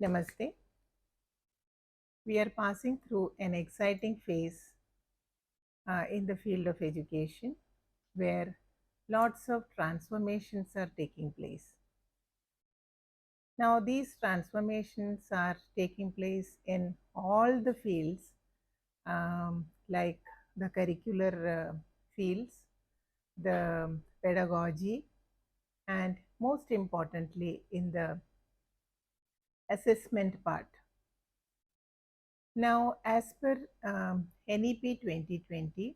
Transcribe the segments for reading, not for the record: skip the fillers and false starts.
Namaste. We are passing through an exciting phase in the field of education where lots of transformations are taking place. Now, these transformations are taking place in all the fields, like the curricular fields, the pedagogy, and most importantly, in the assessment part. Now, as per NEP 2020,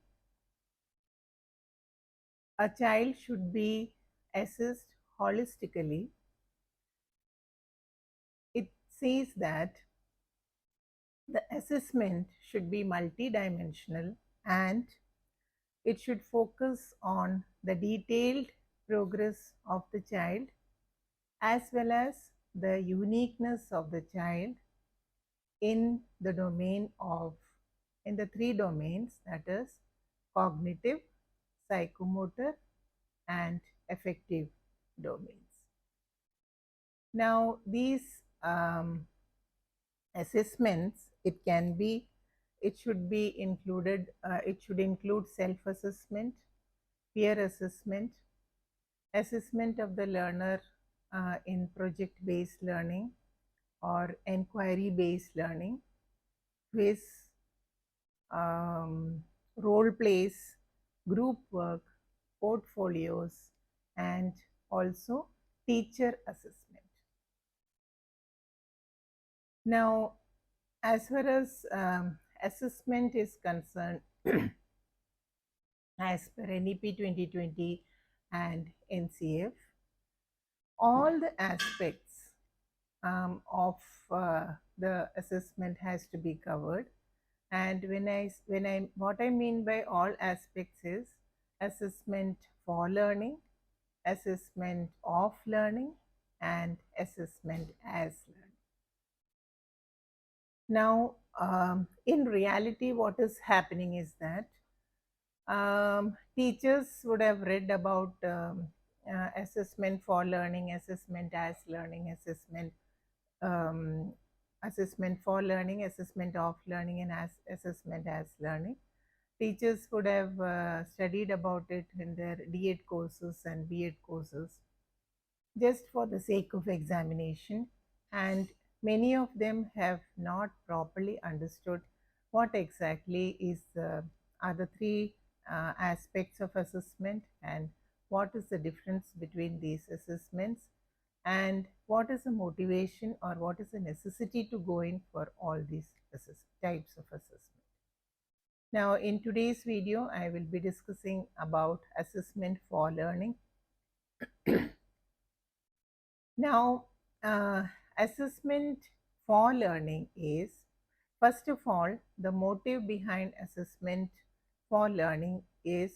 a child should be assessed holistically. It says that the assessment should be multidimensional and it should focus on the detailed progress of the child as well as the uniqueness of the child in the domain of, in the three domains, that is cognitive, psychomotor, and affective domains. Now, these assessments, it should be included, it should include self-assessment, peer assessment, assessment of the learner in project-based learning or inquiry-based learning, quiz, role plays, group work, portfolios, and also teacher assessment. Now, as far as assessment is concerned, as per NEP 2020 and NCF, all the aspects of the assessment has to be covered. And what I mean by all aspects is assessment for learning, assessment of learning, and assessment as learning. Now, in reality, what is happening is that teachers would have read about assessment for learning, assessment as learning, assessment for learning, assessment of learning, and assessment as learning. Teachers would have studied about it in their D.Ed courses and B.Ed courses just for the sake of examination, and many of them have not properly understood what exactly are the three aspects of assessment and what is the difference between these assessments and what is the motivation or what is the necessity to go in for all these types of assessment. Now, in today's video, I will be discussing about assessment for learning. Now, assessment for learning is, first of all, the motive behind assessment for learning is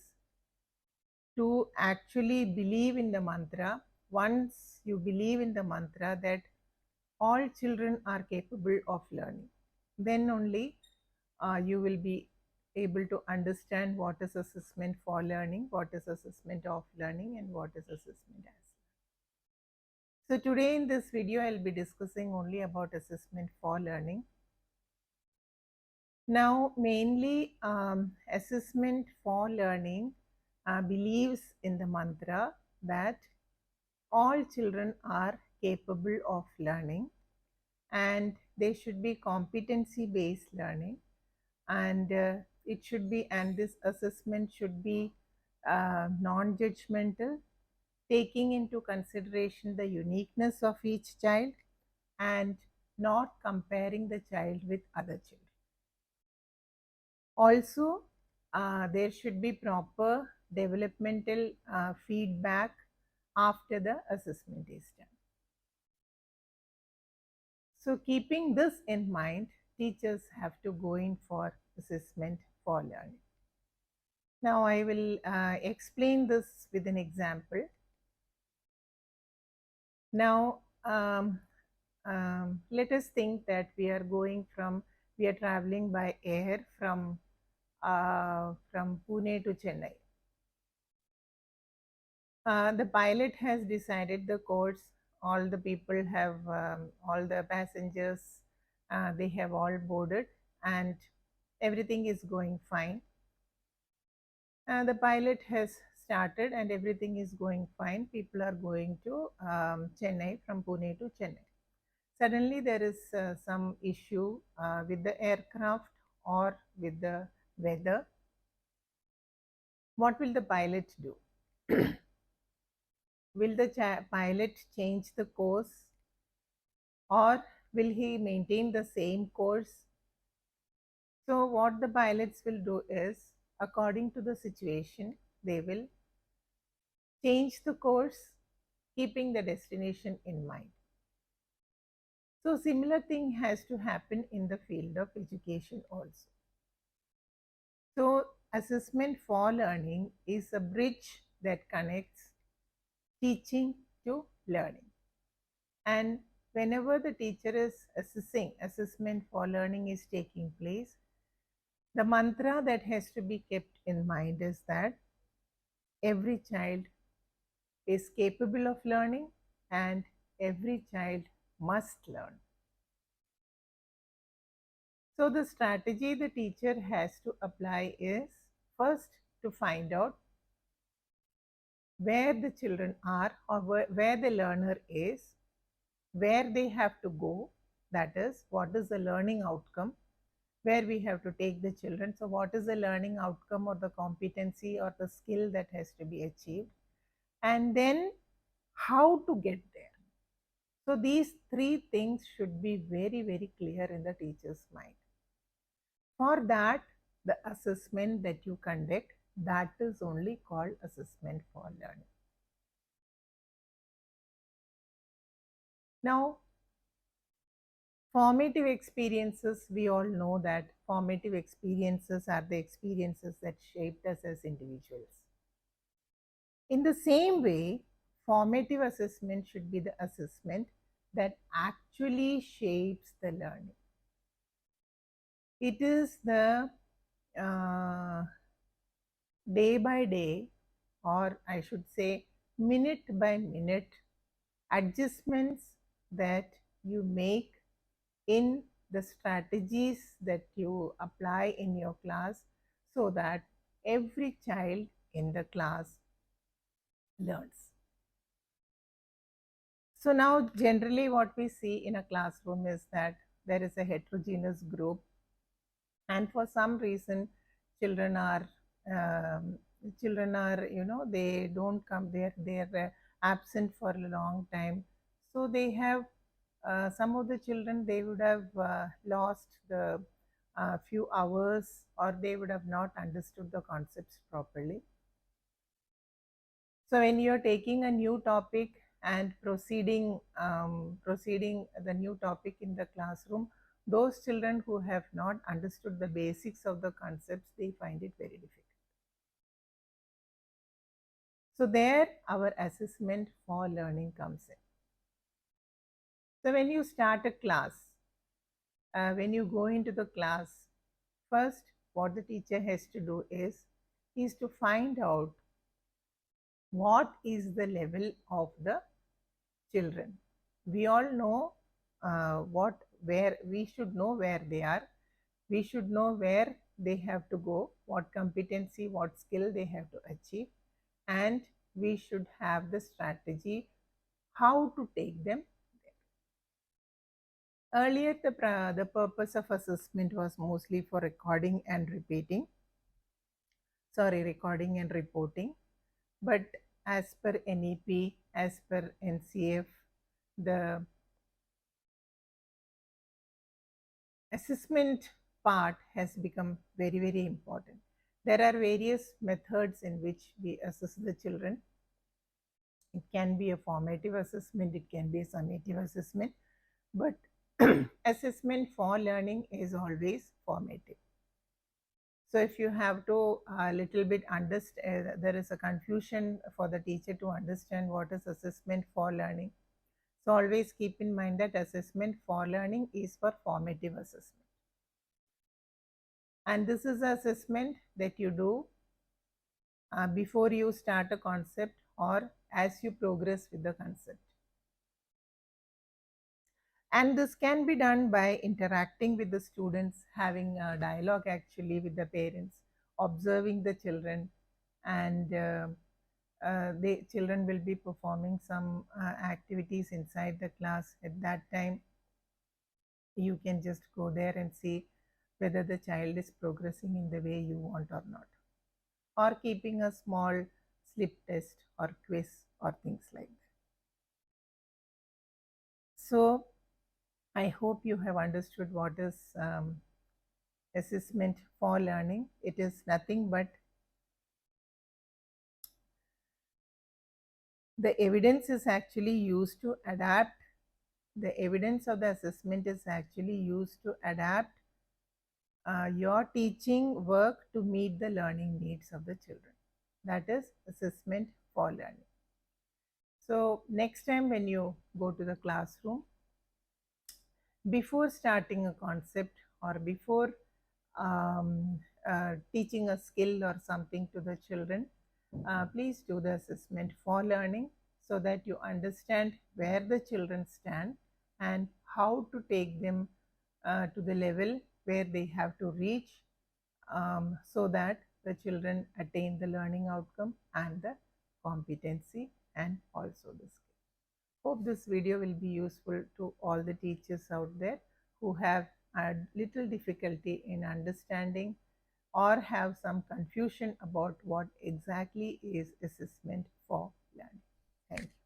to actually believe in the mantra. Once you believe in the mantra that all children are capable of learning, then only you will be able to understand what is assessment for learning, what is assessment of learning, and what is assessment as. So today in this video, I'll be discussing only about assessment for learning. Now, mainly assessment for learning believes in the mantra that all children are capable of learning and they should be competency based learning, and this assessment should be non-judgmental, taking into consideration the uniqueness of each child and not comparing the child with other children. Also, there should be proper developmental feedback after the assessment is done. So, keeping this in mind, teachers have to go in for assessment for learning. Now, I will explain this with an example. Now, let us think that we are traveling by air from Pune to Chennai. The pilot has decided the course all the people have, all the passengers, they have all boarded and everything is going fine. The pilot has started and everything is going fine. People are going to Chennai, from Pune to Chennai. Suddenly there is some issue with the aircraft or with the weather. What will the pilot do? Will the pilot change the course, or will he maintain the same course? So what the pilots will do is, according to the situation, they will change the course, keeping the destination in mind. So similar thing has to happen in the field of education also. So assessment for learning is a bridge that connects teaching to learning. And whenever the teacher is assessing, assessment for learning is taking place, the mantra that has to be kept in mind is that every child is capable of learning and every child must learn. So the strategy the teacher has to apply is, first, to find out where the children are, or where the learner is, where they have to go, that is, what is the learning outcome, where we have to take the children. So what is the learning outcome or the competency or the skill that has to be achieved, and then how to get there. So these three things should be very, very clear in the teacher's mind. For that, the assessment that you conduct, that is only called assessment for learning. Now, formative experiences, we all know that formative experiences are the experiences that shaped us as individuals. In the same way, formative assessment should be the assessment that actually shapes the learning. It is the day by day, or I should say minute by minute adjustments that you make in the strategies that you apply in your class, so that every child in the class learns. So now generally what we see in a classroom is that there is a heterogeneous group, and for some reason children are um, they don't come, they're absent for a long time. So they have some of the children, they would have lost the few hours, or they would have not understood the concepts properly. So when you're taking a new topic and proceeding the new topic in the classroom, those children who have not understood the basics of the concepts, they find it very difficult. So there our assessment for learning comes in. So when you start a class, when you go into the class, first what the teacher has to do is to find out what is the level of the children. We all know where we should know where they are. We should know where they have to go, what competency, what skill they have to achieve, and we should have the strategy how to take them there. Earlier, the purpose of assessment was mostly for recording and reporting. But as per NEP, as per NCF, the assessment part has become very, very important. There are various methods in which we assess the children. It can be a formative assessment, it can be a summative assessment, but assessment for learning is always formative. So if you have to a little bit understand, there is a confusion for the teacher to understand what is assessment for learning. So always keep in mind that assessment for learning is for formative assessment. And this is assessment that you do uh, before you start a concept or as you progress with the concept. And this can be done by interacting with the students, having a dialogue actually with the parents, observing the children, and the children will be performing some activities inside the class. At that time, you can just go there and see whether the child is progressing in the way you want or not, or keeping a small slip test or quiz or things like that. So I hope you have understood what is assessment for learning. It is nothing but the evidence is actually used to adapt. The evidence of the assessment is actually used to adapt your teaching work to meet the learning needs of the children. That is assessment for learning. So next time when you go to the classroom, before starting a concept or before teaching a skill or something to the children, please do the assessment for learning so that you understand where the children stand and how to take them to the level where they have to reach, so that the children attain the learning outcome and the competency and also the skill. Hope this video will be useful to all the teachers out there who have a little difficulty in understanding or have some confusion about what exactly is assessment for learning. Thank you.